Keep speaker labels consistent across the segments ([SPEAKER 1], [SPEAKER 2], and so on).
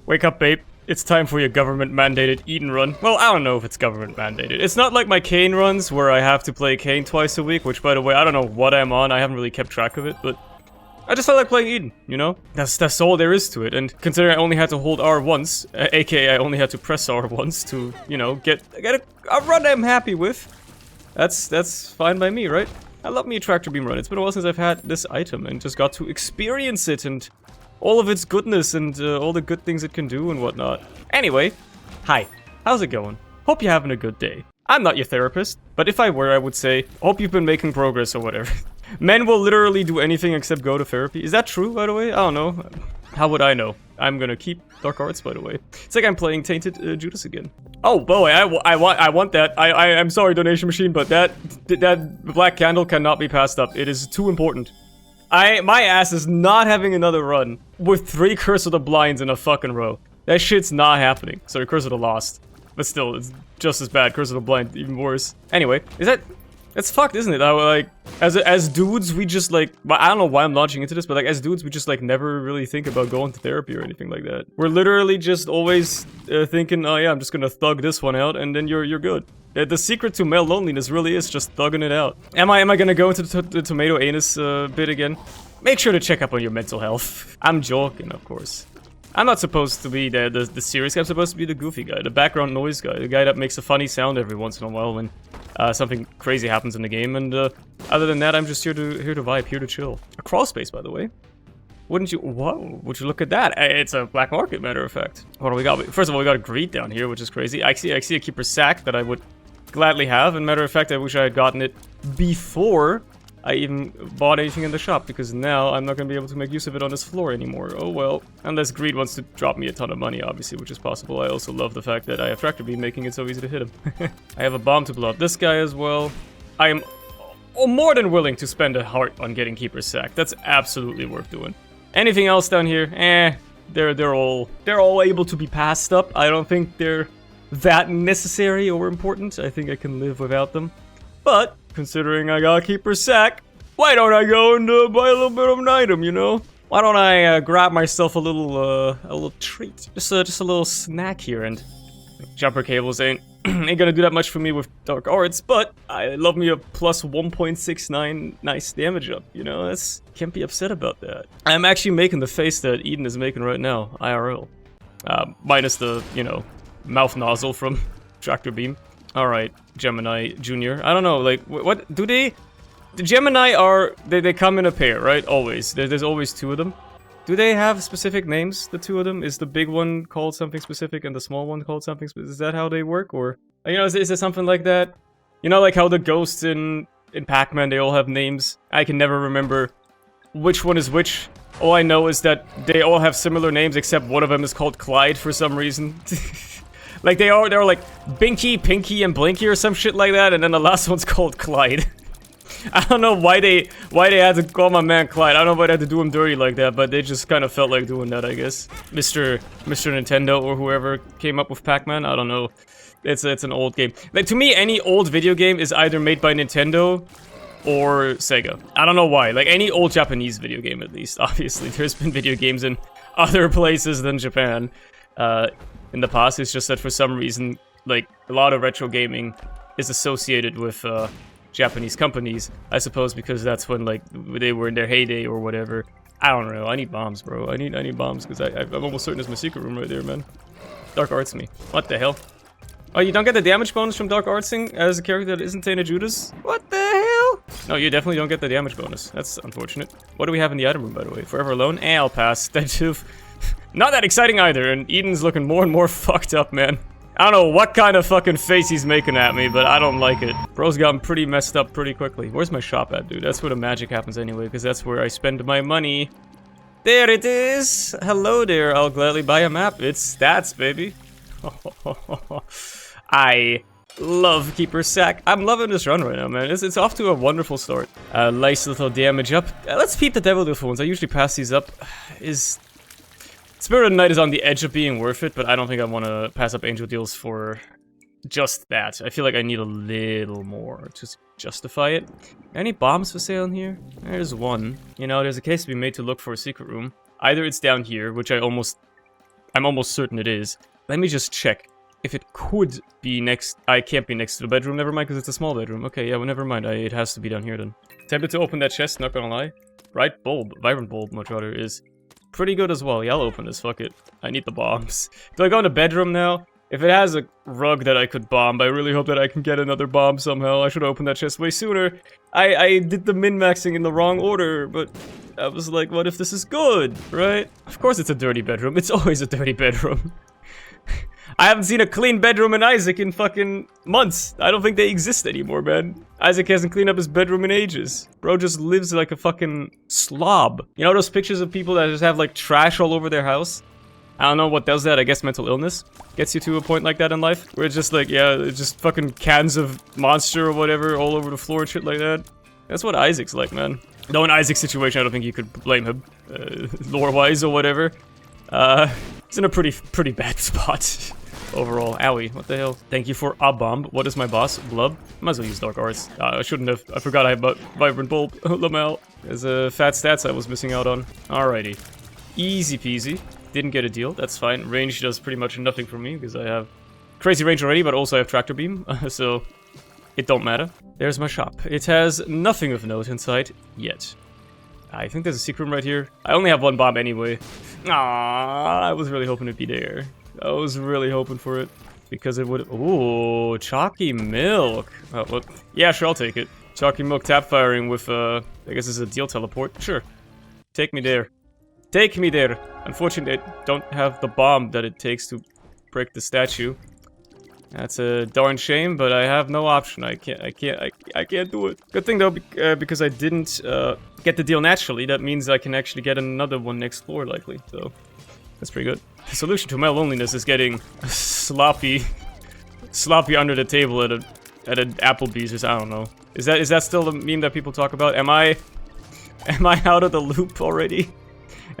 [SPEAKER 1] Wake up, babe. It's time for your government-mandated Eden run. Well, I don't know if it's government-mandated. It's not like my Kane runs, where I have to play Kane twice a week, which, by the way, I don't know what I'm on. I haven't really kept track of it, but I just felt like playing Eden, you know? That's all there is to it, and considering I only had to hold R once, aka I only had to press R once to, you know, get a run I'm happy with, that's fine by me, right? I love me a tractor beam run. It's been a while since I've had this item and just got to experience it and all of its goodness and all the good things it can do and whatnot. Anyway, hi, how's it going? Hope you're having a good day. I'm not your therapist, but if I were, I would say, hope you've been making progress or whatever. Men will literally do anything except go to therapy. Is that true, by the way? I don't know. How would I know? I'm gonna keep Dark Arts, by the way. It's like I'm playing Tainted Judas again. Oh, boy, I want that. I'm sorry, donation machine, but that black candle cannot be passed up. It is too important. My ass is not having another run with 3 Curse of the Blinds in a fucking row. That shit's not happening. Sorry, Curse of the Lost. But still, it's just as bad. Curse of the Blind, even worse. Anyway, that's fucked, isn't it? Like, as dudes, we just, like, I don't know why I'm launching into this, but, like, as dudes, we just, like, never really think about going to therapy or anything like that. We're literally just always thinking, oh yeah, I'm just gonna thug this one out, and then you're good. The secret to male loneliness really is just thugging it out. Am I gonna go into the tomato anus bit again? Make sure to check up on your mental health. I'm joking, of course. I'm not supposed to be the serious guy. I'm supposed to be the goofy guy, the background noise guy, the guy that makes a funny sound every once in a while when something crazy happens in the game. And other than that, I'm just here to vibe, here to chill. A crawl space, by the way. Wouldn't you? Whoa! Would you look at that? It's a black market, matter of fact. What do we got? First of all, we got a greed down here, which is crazy. I see a keeper sack that I would gladly have. And matter of fact, I wish I had gotten it before I even bought anything in the shop, because now I'm not going to be able to make use of it on this floor anymore. Oh well. Unless Greed wants to drop me a ton of money, obviously, which is possible. I also love the fact that I have Tractor Beam, making it so easy to hit him. I have a bomb to blow up this guy as well. I am more than willing to spend a heart on getting Keeper's Sack. That's absolutely worth doing. Anything else down here? They're all able to be passed up. I don't think they're that necessary or important. I think I can live without them. But considering I got Keeper's Sack, why don't I go and buy a little bit of an item, you know? Why don't I grab myself a little treat, just a little snack here? And jumper cables ain't gonna do that much for me with Dark Arts, but I love me a plus 1.69 nice damage up, you know? Can't be upset about that. I'm actually making the face that Eden is making right now, IRL. Minus the, you know, mouth nozzle from Tractor Beam. Alright, Gemini Jr. I don't know, like, what do they... The Gemini are... They come in a pair, right? Always. There's always 2 of them. Do they have specific names, the 2 of them? Is the big one called something specific and the small one called something specific? Is that how they work, or... You know, is it something like that? You know, like how the ghosts in Pac-Man, they all have names? I can never remember which one is which. All I know is that they all have similar names, except one of them is called Clyde for some reason. Like, they're like Binky, Pinky, and Blinky or some shit like that, and then the last one's called Clyde. I don't know why they had to call my man Clyde. I don't know why they had to do him dirty like that, but they just kind of felt like doing that, I guess. Mr. Nintendo or whoever came up with Pac-Man, I don't know. It's an old game. Like, to me, any old video game is either made by Nintendo or Sega. I don't know why. Like, any old Japanese video game, at least. Obviously, there's been video games in other places than Japan. In the past, it's just that for some reason, like, a lot of retro gaming is associated with Japanese companies, I suppose, because that's when, like, they were in their heyday or whatever. I don't know. I need bombs, bro. I need bombs, because I'm almost certain it's my secret room right there, man. Dark Arts me. What the hell? Oh, you don't get the damage bonus from Dark Artsing as a character that isn't Tainted Judas? What the hell? No, you definitely don't get the damage bonus. That's unfortunate. What do we have in the item room, by the way? Forever Alone? I'll pass. That too. Not that exciting either, and Eden's looking more and more fucked up, man. I don't know what kind of fucking face he's making at me, but I don't like it. Bro's gotten pretty messed up pretty quickly. Where's my shop at, dude? That's where the magic happens anyway, because that's where I spend my money. There it is! Hello there, I'll gladly buy a map. It's stats, baby. I love Keeper's Sack. I'm loving this run right now, man. It's off to a wonderful start. Nice little damage up. Let's peep the Devil Deal ones. I usually pass these up. Spirit of the Night is on the edge of being worth it, but I don't think I want to pass up Angel Deals for just that. I feel like I need a little more to justify it. Any bombs for sale in here? There's one. You know, there's a case to be made to look for a secret room. Either it's down here, which I almost I'm almost certain it is. Let me just check if it could be next. I can't be next to the bedroom, never mind, because it's a small bedroom. Okay, yeah, well, never mind. It has to be down here then. Tempted to open that chest, not gonna lie. Right bulb, vibrant bulb, much rather, is pretty good as well. Yeah, I'll open this, fuck it. I need the bombs. Do I go in the bedroom now? If it has a rug that I could bomb, I really hope that I can get another bomb somehow. I should open that chest way sooner. I did the min-maxing in the wrong order, but I was like, what if this is good, right? Of course it's a dirty bedroom. It's always a dirty bedroom. I haven't seen a clean bedroom in Isaac in fucking months. I don't think they exist anymore, man. Isaac hasn't cleaned up his bedroom in ages. Bro just lives like a fucking slob. You know those pictures of people that just have like trash all over their house? I don't know what does that. I guess mental illness gets you to a point like that in life. Where it's just like, yeah, it's just fucking cans of Monster or whatever all over the floor and shit like that. That's what Isaac's like, man. Though in Isaac's situation, I don't think you could blame him. Lore-wise or whatever. He's in a pretty bad spot. Overall. Owie, what the hell? Thank you for a bomb. What is my boss? Blub? Might as well use Dark Arts. I shouldn't have. I forgot I had Vibrant Bulb. Lamel. There's fat stats I was missing out on. Alrighty. Easy peasy. Didn't get a deal. That's fine. Range does pretty much nothing for me because I have crazy range already, but also I have Tractor Beam. So it don't matter. There's my shop. It has nothing of note inside yet. I think there's a secret room right here. I only have one bomb anyway. Ah, I was really hoping it'd be there. I was really hoping for it. Because it would... Ooh, chalky milk. What? Yeah, sure, I'll take it. Chalky milk tap firing with, I guess it's a deal teleport. Sure. Take me there. Take me there. Unfortunately, I don't have the bomb that it takes to break the statue. That's a darn shame, but I have no option. I can't do it. Good thing though, because I didn't get the deal naturally. That means I can actually get another one next floor, likely. So that's pretty good. The solution to my loneliness is getting sloppy under the table at an Applebee's. Or I don't know. Is that still the meme that people talk about? Am I out of the loop already?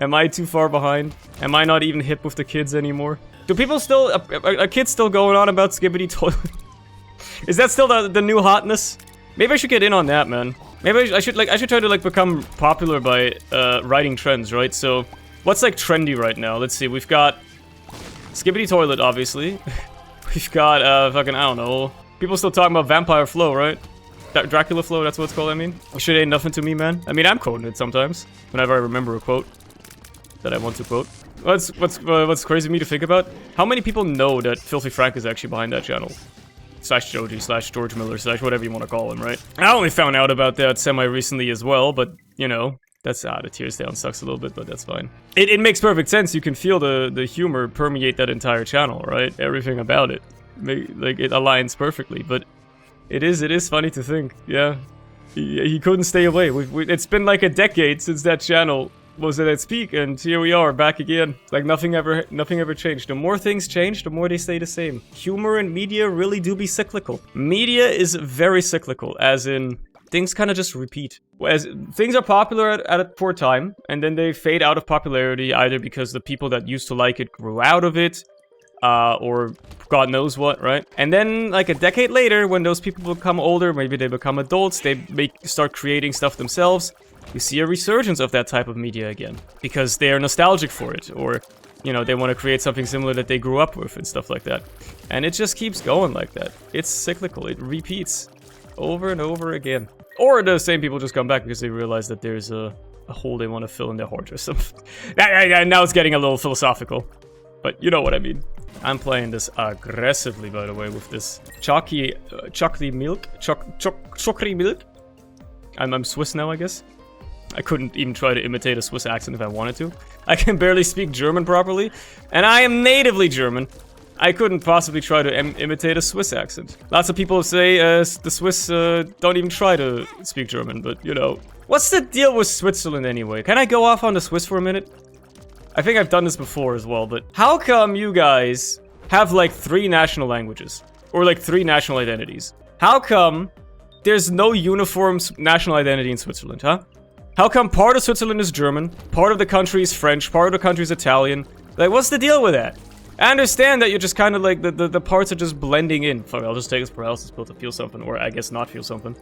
[SPEAKER 1] Am I too far behind? Am I not even hip with the kids anymore? Do people still... Are kids still going on about Skibbity Toilet? Is that still the new hotness? Maybe I should get in on that, man. Maybe I should try to, like, become popular by, writing trends, right? So, what's, like, trendy right now? Let's see, we've got... Skibbity Toilet, obviously. We've got, fucking, I don't know. People still talking about Vampire Flow, right? Dracula Flow, that's what it's called, I mean. Shit ain't nothing to me, man. I mean, I'm quoting it sometimes. Whenever I remember a quote that I want to quote. What's crazy to me to think about? How many people know that Filthy Frank is actually behind that channel? Slash Joji, slash George Miller, slash whatever you want to call him, right? I only found out about that semi-recently as well, but, you know, that's, the tears down sucks a little bit, but that's fine. It makes perfect sense. You can feel the humor permeate that entire channel, right? Everything about it. Like, it aligns perfectly, but it is funny to think, yeah. He couldn't stay away. It's been like a decade since that channel was at its peak, and here we are, back again. Like nothing ever changed. The more things change, the more they stay the same. Humor and media really do be cyclical. Media is very cyclical, as in, things kind of just repeat. As things are popular at a poor time, and then they fade out of popularity, either because the people that used to like it grew out of it, or God knows what, right? And then, like, a decade later, when those people become older, maybe they become adults, they start creating stuff themselves, you see a resurgence of that type of media again. Because they are nostalgic for it, or, you know, they want to create something similar that they grew up with and stuff like that. And it just keeps going like that. It's cyclical. It repeats over and over again. Or the same people just come back because they realize that there's a hole they want to fill in their heart or something. Now it's getting a little philosophical. But you know what I mean. I'm playing this aggressively, by the way, with this chocolate milk. Chocolate milk? I'm Swiss now, I guess. I couldn't even try to imitate a Swiss accent if I wanted to. I can barely speak German properly, and I am natively German. I couldn't possibly try to imitate a Swiss accent. Lots of people say the Swiss don't even try to speak German, but, you know. What's the deal with Switzerland anyway? Can I go off on the Swiss for a minute? I think I've done this before as well, but how come you guys have, like, 3 national languages? Or, like, 3 national identities? How come there's no uniform national identity in Switzerland, huh? How come part of Switzerland is German, part of the country is French, part of the country is Italian? Like, what's the deal with that? I understand that you're just kind of like, the parts are just blending in. Fuck, I'll just take this paralysis pill to feel something, or I guess not feel something.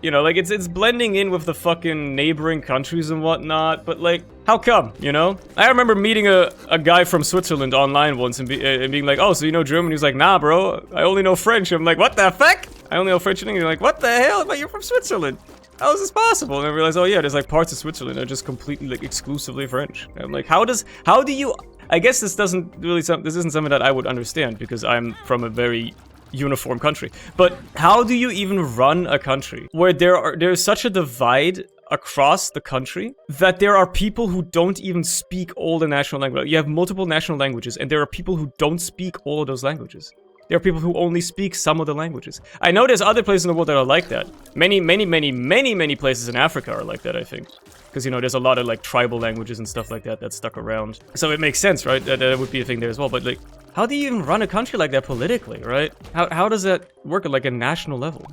[SPEAKER 1] You know, like, it's blending in with the fucking neighboring countries and whatnot, but like, how come, you know? I remember meeting a guy from Switzerland online once and being like, oh, so you know German? He's like, nah, bro, I only know French. I'm like, what the fuck? I only know French and English. Like, what the hell? But you're from Switzerland. How is this possible? And I realized, oh yeah, there's like parts of Switzerland that are just completely like exclusively French. And I'm like, how do you, I guess this isn't something that I would understand because I'm from a very uniform country. But how do you even run a country where there's such a divide across the country that there are people who don't even speak all the national languages? You have multiple national languages and there are people who don't speak all of those languages. There are people who only speak some of the languages. I know there's other places in the world that are like that. Many places in Africa are like that, I think. Because, you know, there's a lot of, like, tribal languages and stuff like that that stuck around. So it makes sense, right? That would be a thing there as well. But, like, how do you even run a country like that politically, right? How does that work at, like, a national level?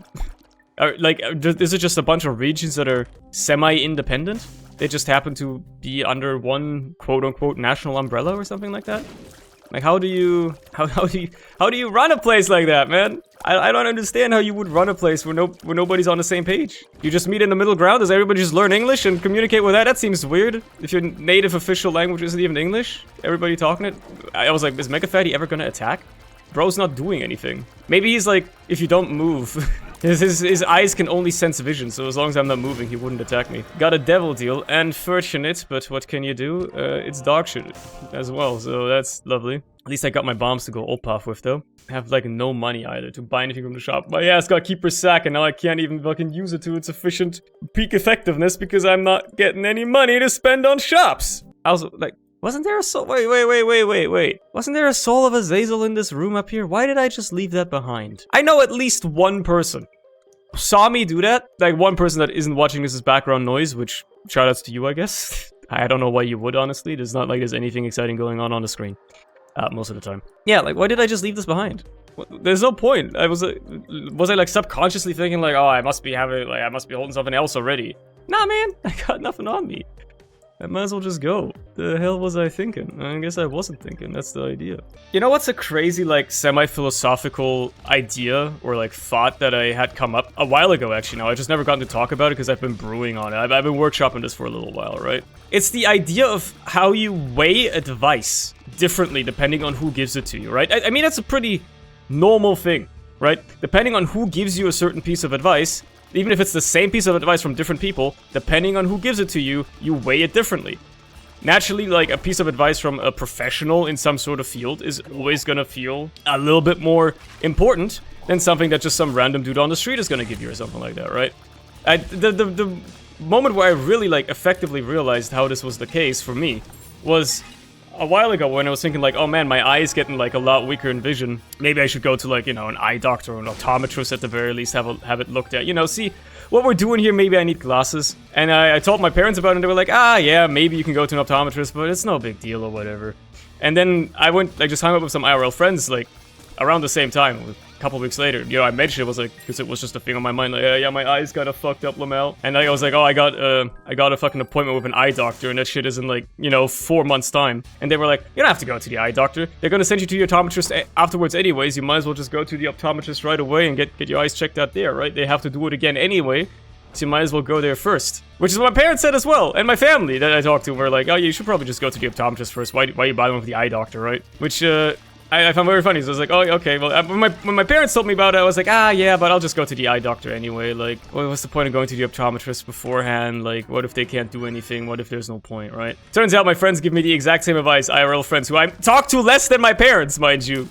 [SPEAKER 1] Is it just a bunch of regions that are semi-independent? They just happen to be under one quote-unquote national umbrella or something like that? Like, how do you run a place like that, man? I don't understand how you would run a place where nobody's on the same page. You just meet in the middle ground. Does everybody just learn English and communicate with that? That seems weird. If your native official language isn't even English, everybody talking it. I was like, is Mega Fatty ever gonna attack? Bro's not doing anything. Maybe he's like, if you don't move, his eyes can only sense vision, so as long as I'm not moving, he wouldn't attack me. Got a devil deal, unfortunate, but what can you do? It's dog shit as well, so that's lovely. At least I got my bombs to go Opath with, though. I have, like, no money either to buy anything from the shop. My ass got Keeper's Sack, and now I can't even fucking use it to its efficient peak effectiveness because I'm not getting any money to spend on shops. I was, like... Wasn't there a soul? Wait. Wasn't there a soul of Azazel in this room up here? Why did I just leave that behind? I know at least one person saw me do that. Like, one person that isn't watching this as background noise, which shoutouts to you, I guess. I don't know why you would, honestly. There's not like there's anything exciting going on the screen. Most of the time. Yeah, like, why did I just leave this behind? There's no point. Was I like subconsciously thinking like, oh, I must be holding something else already? Nah, man, I got nothing on me. I might as well just go. The hell was I thinking? I guess I wasn't thinking. That's the idea. You know what's a crazy, like, semi-philosophical idea or, like, thought that I had come up a while ago, actually. Now, I just never gotten to talk about it because I've been brewing on it. I've been workshopping this for a little while, right? It's the idea of how you weigh advice differently depending on who gives it to you, right? I mean, that's a pretty normal thing, right? Depending on who gives you a certain piece of advice, even if it's the same piece of advice from different people, depending on who gives it to you, you weigh it differently. Naturally, like, a piece of advice from a professional in some sort of field is always gonna feel a little bit more important than something that just some random dude on the street is gonna give you or something like that, right? The moment where I really, like, effectively realized how this was the case for me was a while ago when I was thinking like, oh man, my eye's getting like a lot weaker in vision. Maybe I should go to like, you know, an eye doctor or an optometrist at the very least, have it looked at. You know, see what we're doing here, maybe I need glasses. And I told my parents about it and they were like, ah, yeah, maybe you can go to an optometrist, but it's no big deal or whatever. And then I just hung up with some IRL friends like around the same time. A couple weeks later, you know, I mentioned it was like, because it was just a thing on my mind, like, yeah, my eyes kind of fucked up, Lamel. And I was like, oh, I got a fucking appointment with an eye doctor, and that shit is in like, you know, 4 months time. And they were like, you don't have to go to the eye doctor. They're gonna send you to your optometrist afterwards anyways. You might as well just go to the optometrist right away and get your eyes checked out there, right? They have to do it again anyway, so you might as well go there first. Which is what my parents said as well, and my family that I talked to were like, oh, you should probably just go to the optometrist first. Why are you bothering with the eye doctor, right? Which, I found very funny, so I was like, oh, okay, well, when my parents told me about it, I was like, ah, yeah, but I'll just go to the eye doctor anyway, like, what's the point of going to the optometrist beforehand, like, what if they can't do anything, what if there's no point, right? Turns out my friends give me the exact same advice, IRL friends, who I talk to less than my parents, mind you.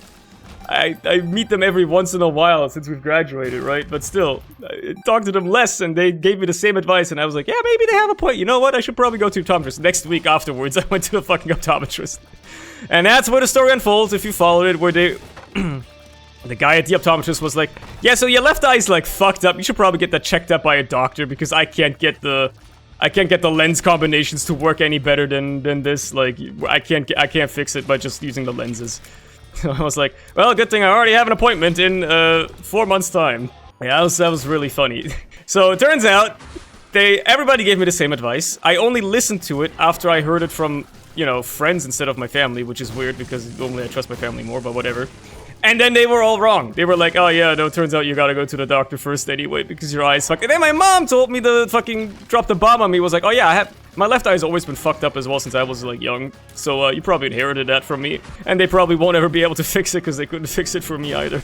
[SPEAKER 1] I meet them every once in a while since we've graduated, right? But still, I talk to them less, and they gave me the same advice, and I was like, yeah, maybe they have a point, you know what, I should probably go to the optometrist. Next week afterwards, I went to the fucking optometrist. And that's where the story unfolds, if you followed it, where they... the guy at the optometrist was like, yeah, so your left eye's, like, fucked up. You should probably get that checked up by a doctor, because I can't get the lens combinations to work any better than this. Like, I can't fix it by just using the lenses. I was like, well, good thing I already have an appointment in, 4 months' time. Yeah, that was really funny. So, it turns out, everybody gave me the same advice. I only listened to it after I heard it from... you know, friends instead of my family, which is weird because normally I trust my family more, but whatever. And then they were all wrong. They were like, oh yeah, no, turns out you gotta go to the doctor first anyway because your eyes fuck. And then my mom told me to fucking drop the bomb on me. Was like, oh yeah, my left eye has always been fucked up as well since I was like young. So you probably inherited that from me. And they probably won't ever be able to fix it because they couldn't fix it for me either.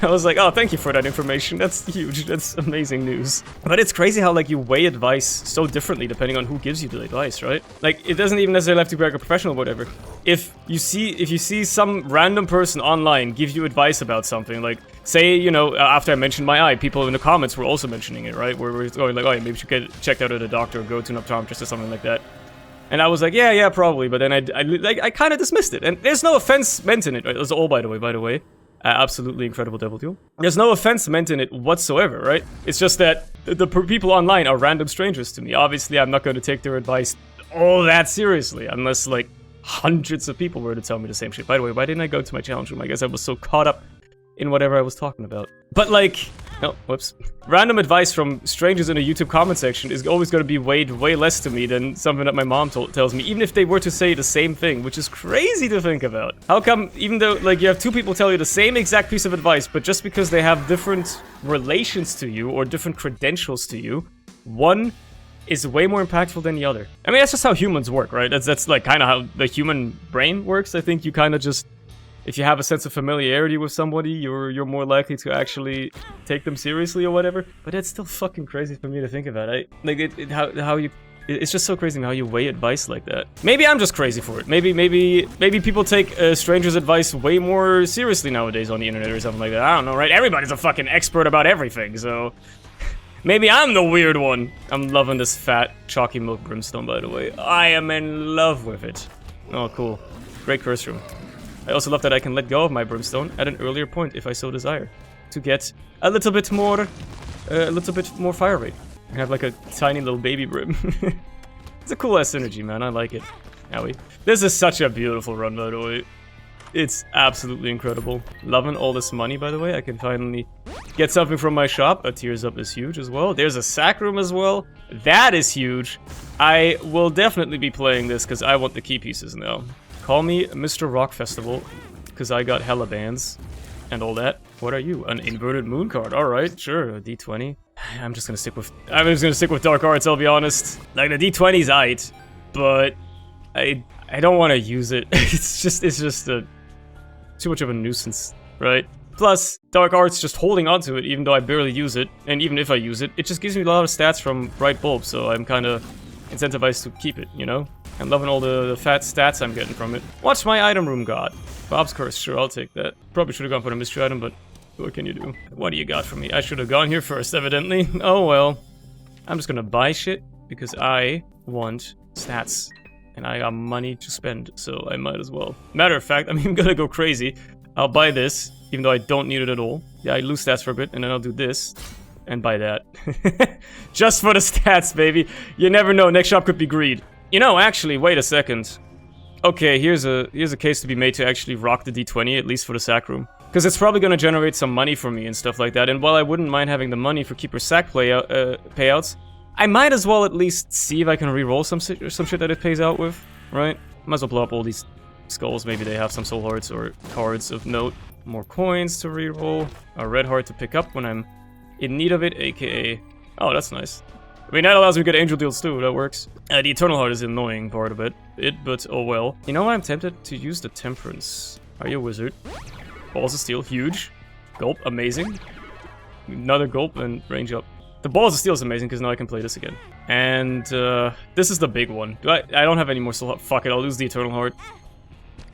[SPEAKER 1] I was like, oh, thank you for that information. That's huge. That's amazing news. But it's crazy how, like, you weigh advice so differently depending on who gives you the advice, right? Like, it doesn't even necessarily have to be like a professional or whatever. If you see some random person online give you advice about something, like, say, you know, after I mentioned my eye, people in the comments were also mentioning it, right? Where we're going like, oh, yeah, maybe you should get checked out at a doctor or go to an optometrist or something like that. And I was like, yeah, probably. But then I kind of dismissed it. And there's no offense meant in it. It was all, by the way. Absolutely incredible devil deal. There's no offense meant in it whatsoever, right? It's just that the people online are random strangers to me. Obviously, I'm not going to take their advice all that seriously, unless, like, hundreds of people were to tell me the same shit. By the way, why didn't I go to my challenge room? I guess I was so caught up in whatever I was talking about. But, like... Oh, whoops. Random advice from strangers in a YouTube comment section is always going to be weighed way less to me than something that my mom tells me, even if they were to say the same thing, which is crazy to think about. How come, even though, like, you have two people tell you the same exact piece of advice, but just because they have different relations to you or different credentials to you, one is way more impactful than the other. I mean, that's just how humans work, right? That's like, kind of how the human brain works. I think you kind of just... If you have a sense of familiarity with somebody, you're more likely to actually take them seriously or whatever. But it's still fucking crazy for me to think about. It's just so crazy how you weigh advice like that. Maybe I'm just crazy for it. Maybe people take strangers' advice way more seriously nowadays on the internet or something like that. I don't know, right? Everybody's a fucking expert about everything, so maybe I'm the weird one. I'm loving this fat chalky milk brimstone, by the way. I am in love with it. Oh, cool. Great curse room. I also love that I can let go of my brimstone at an earlier point if I so desire, to get a little bit more fire rate. I have like a tiny little baby brim. It's a cool ass synergy, man. I like it. Owie. This is such a beautiful run, by the way. It's absolutely incredible. Loving all this money, by the way. I can finally get something from my shop. A Tears Up is huge as well. There's a sack room as well. That is huge. I will definitely be playing this because I want the key pieces now. Call me Mr. Rock Festival, because I got hella bands and all that. What are you? An inverted moon card. Alright, sure, a D20. I'm just gonna stick with Dark Arts, I'll be honest. Like, the D20's aight, but I don't want to use it. It's just too much of a nuisance, right? Plus, Dark Arts just holding onto it, even though I barely use it, and even if I use it, it just gives me a lot of stats from Bright Bulb, so I'm kind of incentivized to keep it, you know? I'm loving all the fat stats I'm getting from it. Watch my item room, God. Bob's Curse, sure, I'll take that. Probably should have gone for the mystery item, but what can you do? What do you got for me? I should have gone here first, evidently. Oh well. I'm just gonna buy shit because I want stats. And I got money to spend, so I might as well. Matter of fact, I'm gonna go crazy. I'll buy this, even though I don't need it at all. Yeah, I lose stats for a bit, and then I'll do this. And buy that. Just for the stats, baby. You never know, next shop could be greed. You know, actually, wait a second. Okay, here's a case to be made to actually rock the D20, at least for the sack room. Because it's probably going to generate some money for me and stuff like that. And while I wouldn't mind having the money for keeper sack payouts, I might as well at least see if I can re-roll some shit that it pays out with, right? Might as well blow up all these skulls. Maybe they have some soul hearts or cards of note. More coins to re-roll. A red heart to pick up when I'm in need of it, aka... Oh, that's nice. I mean, that allows me to get angel deals too, that works. The Eternal Heart is the annoying part of it, but oh well. You know what, I'm tempted to use the Temperance. Are you a wizard? Balls of Steel, huge. Gulp, amazing. Another gulp and range up. The Balls of Steel is amazing because now I can play this again. And this is the big one. I don't have any more soul heart. Fuck it, I'll lose the Eternal Heart.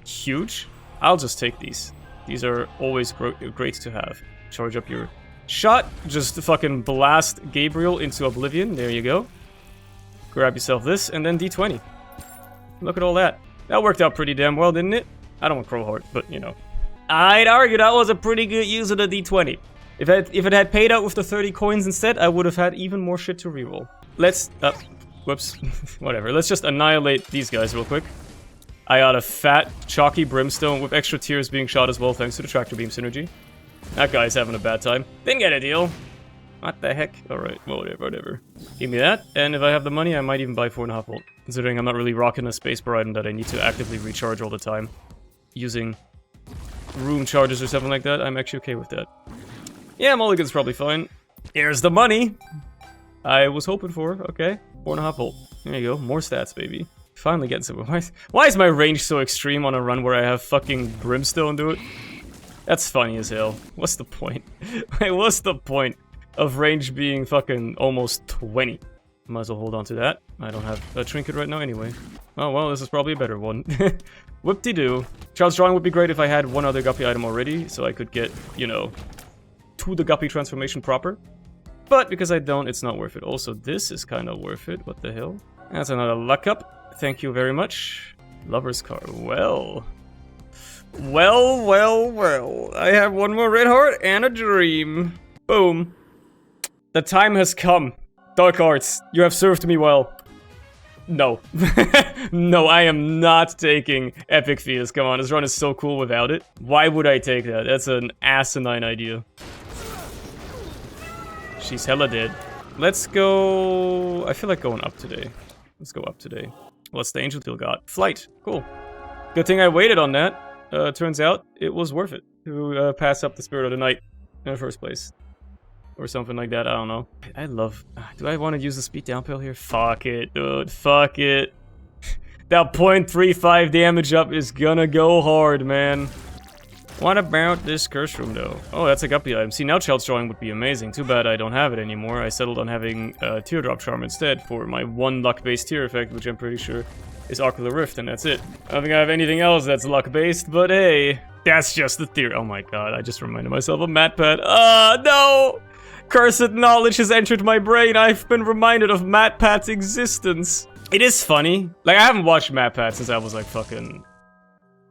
[SPEAKER 1] Huge. I'll just take these. These are always great to have. Charge up your shot. Just fucking blast Gabriel into oblivion. There you go. Grab yourself this, and then D20. Look at all that. That worked out pretty damn well, didn't it? I don't want Crowheart, but you know. I'd argue that was a pretty good use of the D20. If it had paid out with the 30 coins instead, I would have had even more shit to reroll. Let's... whoops. Whatever. Let's just annihilate these guys real quick. I got a fat, chalky Brimstone with extra tears being shot as well, thanks to the Tractor Beam synergy. That guy's having a bad time. Didn't get a deal. What the heck? Alright, whatever. Give me that, and if I have the money, I might even buy 4.5 volt. Considering I'm not really rocking a spacebar item that I need to actively recharge all the time. Using room charges or something like that, I'm actually okay with that. Yeah, Mulligan's probably fine. Here's the money! I was hoping for, okay. 4.5 volt. There you go, more stats, baby. Finally getting some. Why is my range so extreme on a run where I have fucking Brimstone do it? That's funny as hell. What's the point? What's the point of range being fucking almost 20? Might as well hold on to that. I don't have a trinket right now anyway. Oh well, this is probably a better one. Whoop-de-doo. Child's Drawing would be great if I had one other Guppy item already, so I could get, you know, to the Guppy transformation proper. But because I don't, it's not worth it. Also, this is kind of worth it. What the hell? That's another luck up. Thank you very much. Lover's card. Well. I have one more red heart and a dream. Boom. The time has come. Dark Arts, you have served me well. No. No, I am not taking Epic Fetus. Come on, this run is so cool without it. Why would I take that? That's an asinine idea. She's hella dead. Let's go... I feel like going up today. Let's go up today. What's the angel deal got? Flight. Cool. Good thing I waited on that. Turns out it was worth it to pass up the Spirit of the Night in the first place. Or something like that, I don't know. I love... do I want to use the speed down pill here? Fuck it, dude. Fuck it. That 0.35 damage up is gonna go hard, man. What about this curse room, though? Oh, that's a Guppy item. See, now Child's Drawing would be amazing. Too bad I don't have it anymore. I settled on having Teardrop Charm instead for my one luck-based tear effect, which I'm pretty sure is Ocular Rift, and that's it. I don't think I have anything else that's luck-based, but hey, that's just the theory. Oh my god, I just reminded myself of MatPat. No! Cursed knowledge has entered my brain. I've been reminded of MatPat's existence. It is funny. Like, I haven't watched MatPat since I was like fucking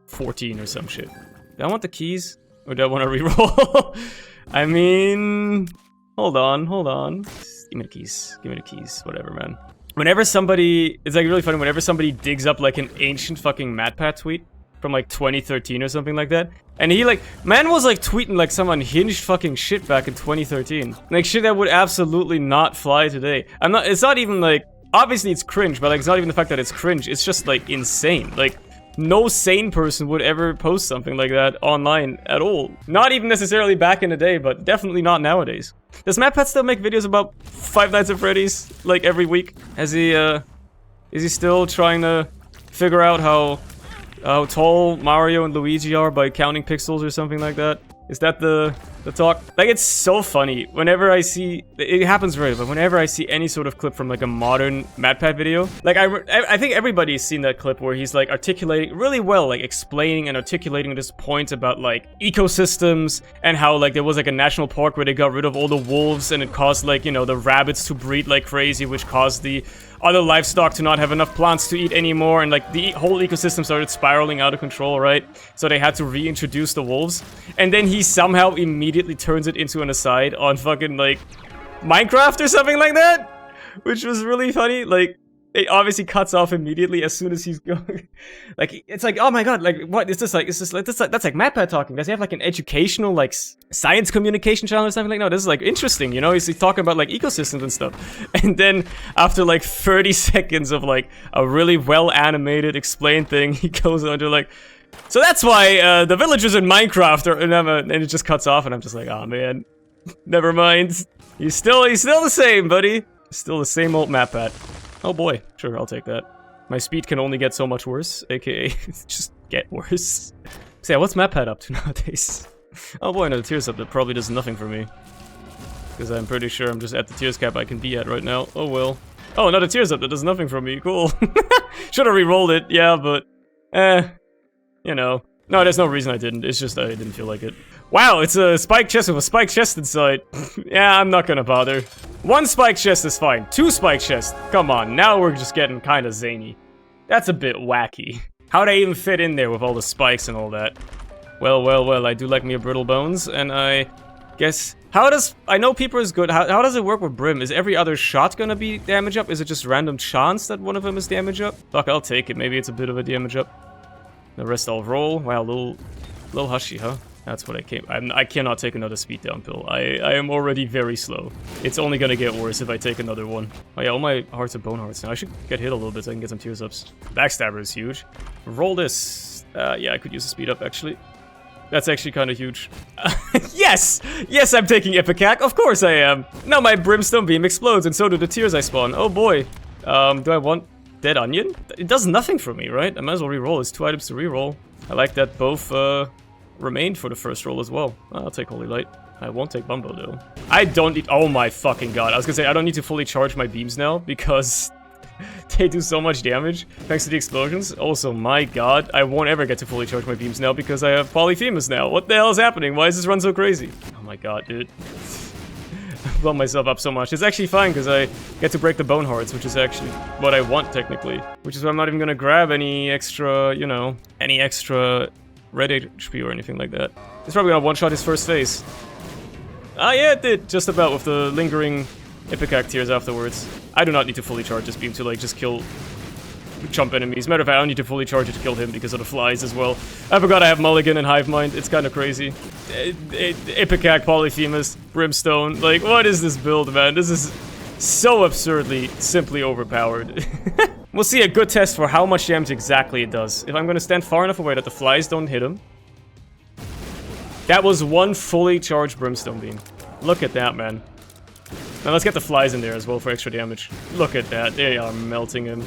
[SPEAKER 1] 14 or some shit. Do I want the keys? Or do I want to reroll? I mean... Hold on. Give me the keys. Whatever, man. Whenever somebody... It's like really funny whenever somebody digs up like an ancient fucking MatPat tweet from like 2013 or something like that. And he like... Man was like tweeting like some unhinged fucking shit back in 2013. Like shit that would absolutely not fly today. It's not even like... Obviously it's cringe, but like it's not even the fact that it's cringe. It's just like insane. Like... No sane person would ever post something like that online at all. Not even necessarily back in the day, but definitely not nowadays. Does MatPat still make videos about Five Nights at Freddy's, like, every week? Is he still trying to figure out how tall Mario and Luigi are by counting pixels or something like that? Is that the talk? Like, it's so funny. Whenever I see... It happens rarely, but whenever I see any sort of clip from, like, a modern MatPat video... Like, I think everybody's seen that clip where he's, like, articulating really well, like, explaining and articulating this point about, like, ecosystems and how, like, there was, like, a national park where they got rid of all the wolves and it caused, like, you know, the rabbits to breed like crazy, which caused the other livestock to not have enough plants to eat anymore, and like the whole ecosystem started spiraling out of control, right? So they had to reintroduce the wolves, and then he somehow immediately turns it into an aside on fucking like Minecraft or something like that, which was really funny. Like, it obviously cuts off immediately as soon as he's going. Like, it's like, oh my god, like, what is this like? That's like MatPat talking. Does he have like an educational, like, science communication channel or something? Like, no, this is like interesting, you know? He's talking about like ecosystems and stuff. And then after like 30 seconds of like a really well animated explained thing, he goes on to like, so that's why the villagers in Minecraft are, and it just cuts off, and I'm just like, oh man, never mind. He's still the same, buddy. Still the same old MatPat. Oh boy, sure, I'll take that. My speed can only get so much worse, aka just get worse. So yeah, what's MatPat up to nowadays? Oh boy, another tears up that probably does nothing for me. Because I'm pretty sure I'm just at the tears cap I can be at right now. Oh well. Oh, another tears up that does nothing for me, cool. Should have re-rolled it, yeah, but... you know. No, there's no reason I didn't, it's just I didn't feel like it. Wow, it's a spike chest with a spike chest inside. Yeah, I'm not gonna bother. One spike chest is fine. Two spike chests. Come on, now we're just getting kind of zany. That's a bit wacky. How'd I even fit in there with all the spikes and all that? Well, I do like me a brittle bones, and I guess... How does... I know Peeper is good. How does it work with Brim? Is every other shot gonna be damage up? Is it just random chance that one of them is damage up? Fuck, I'll take it. Maybe it's a bit of a damage up. The rest I'll roll. Wow, little hushy, huh? That's what I came... I cannot take another speed down pill. I am already very slow. It's only gonna get worse if I take another one. Oh yeah, all my hearts are bone hearts now. I should get hit a little bit so I can get some tears ups. Backstabber is huge. Roll this. Yeah, I could use a speed up, actually. That's actually kind of huge. Yes! Yes, I'm taking Ipecac. Of course I am. Now my Brimstone beam explodes, and so do the tears I spawn. Oh boy. Do I want Dead Onion? It does nothing for me, right? I might as well reroll. It's 2 items to reroll. I like that both remained for the first roll as well. I'll take Holy Light. I won't take Bumbo, though. I don't need... Oh my fucking god. I was gonna say, I don't need to fully charge my beams now, because... they do so much damage, thanks to the explosions. Also, my god, I won't ever get to fully charge my beams now because I have Polyphemus now. What the hell is happening? Why is this run so crazy? Oh my god, dude. I blow myself up so much. It's actually fine because I get to break the bone hearts, which is actually what I want, technically. Which is why I'm not even gonna grab any extra, you know, any extra red HP or anything like that. It's probably gonna one-shot his first phase. Ah, yeah, it did. Just about, with the lingering Ipecac tears afterwards. I do not need to fully charge this beam to, like, just kill chump enemies. Matter of fact, I don't need to fully charge it to kill him because of the flies as well. I forgot I have Mulligan and Hive Mind. It's kind of crazy. Ipecac, Polyphemus, Brimstone. Like, what is this build, man? This is so absurdly, simply overpowered. We'll see a good test for how much damage exactly it does. If I'm going to stand far enough away that the flies don't hit him. That was one fully charged Brimstone beam. Look at that, man. Now let's get the flies in there as well for extra damage. Look at that. They are melting him.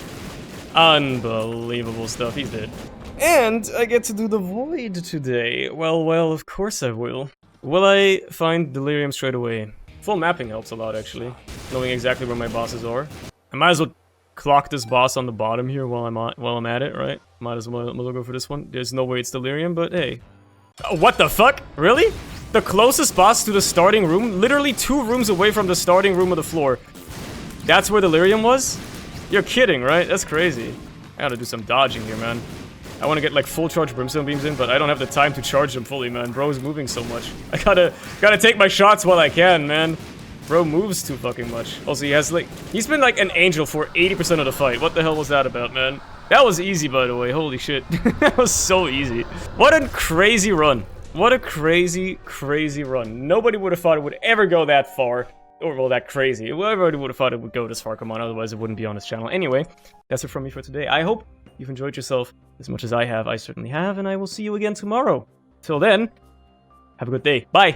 [SPEAKER 1] Unbelievable stuff. He's dead. And I get to do the Void today. Well, of course I will. Will I find Delirium straight away? Full mapping helps a lot, actually. Knowing exactly where my bosses are. I might as well clock this boss on the bottom here while I'm at it, right? Might as well go for this one. There's no way it's Delirium, but hey. Oh, what the fuck? Really? The closest boss to the starting room? Literally 2 rooms away from the starting room of the floor. That's where Delirium was? You're kidding, right? That's crazy. I gotta do some dodging here, man. I want to get like full charge Brimstone beams in, but I don't have the time to charge them fully, man. Bro's moving so much. I gotta take my shots while I can, man. Bro moves too fucking much. Also, he's been like an angel for 80% of the fight. What the hell was that about, man? That was easy, by the way. Holy shit. That was so easy. What a crazy run. What a crazy, crazy run. Nobody would have thought it would ever go that far. Or, well, that crazy. Everybody would have thought it would go this far. Come on, otherwise it wouldn't be on this channel. Anyway, that's it from me for today. I hope you've enjoyed yourself as much as I have. I certainly have, and I will see you again tomorrow. Till then, have a good day. Bye!